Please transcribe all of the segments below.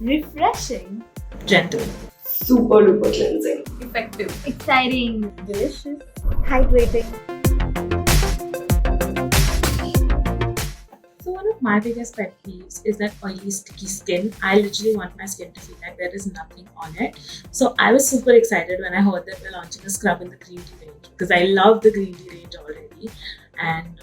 Refreshing. Gentle. Super duper cleansing. Effective. Exciting. Delicious. Hydrating. So one of my biggest pet peeves is that oily, sticky skin. I literally want my skin to feel like there is nothing on it. So I was super excited when I heard that we're launching a scrub in the green tea range because I love the green tea range already. And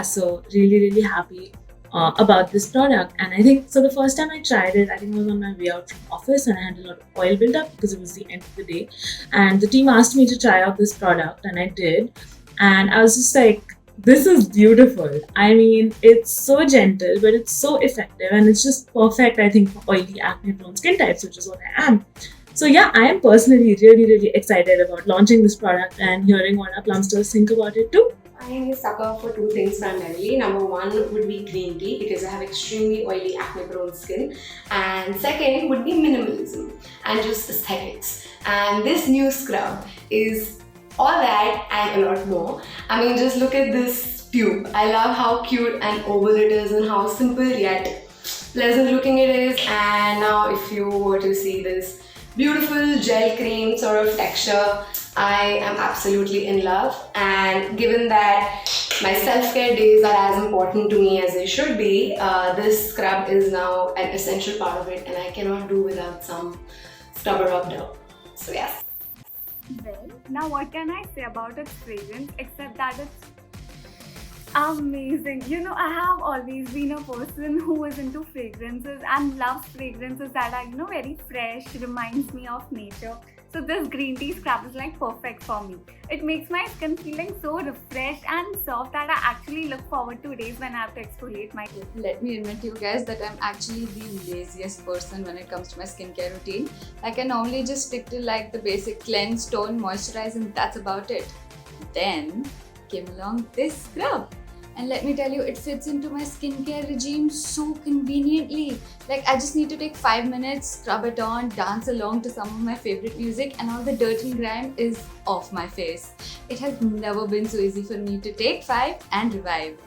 so really happy about this product. And I think so the first time I tried it, I think it was on my way out from office and I had a lot of oil buildup because it was the end of the day. And the team asked me to try out this product and I did. And I was just like, this is beautiful. I mean, it's so gentle, but it's so effective and it's just perfect, I think, for oily, acne-prone skin types, which is what I am. So yeah, I am personally really excited about launching this product and hearing what our Plumsters think about it too. I am a sucker for two things primarily. Number one would be green tea because I have extremely oily acne-prone skin. And second would be minimalism and just aesthetics. And this new scrub is all that and a lot more. I mean, just look at this tube. I love how cute and oval it is and how simple yet pleasant looking it is. And now if you were to see this beautiful gel cream sort of texture, I am absolutely in love. And given that my self-care days are as important to me as they should be, this scrub is now an essential part of it and I cannot do without some scrub rubber. So yes. Well, now what can I say about its fragrance except that it's amazing. You know, I have always been a person who is into fragrances and loves fragrances that are, you know, very fresh, reminds me of nature. So this green tea scrub is like perfect for me. It makes my skin feeling so refreshed and soft that I actually look forward to days when I have to exfoliate my skin. Let me admit to you guys that I'm actually the laziest person when it comes to my skincare routine. I can normally just stick to like the basic cleanse, tone, moisturize and that's about it. Then came along this scrub. And let me tell you, it fits into my skincare regime so conveniently. Like I just need to take 5 minutes, scrub it on, dance along to some of my favorite music and all the dirt and grime is off my face. It has never been so easy for me to take 5 and revive.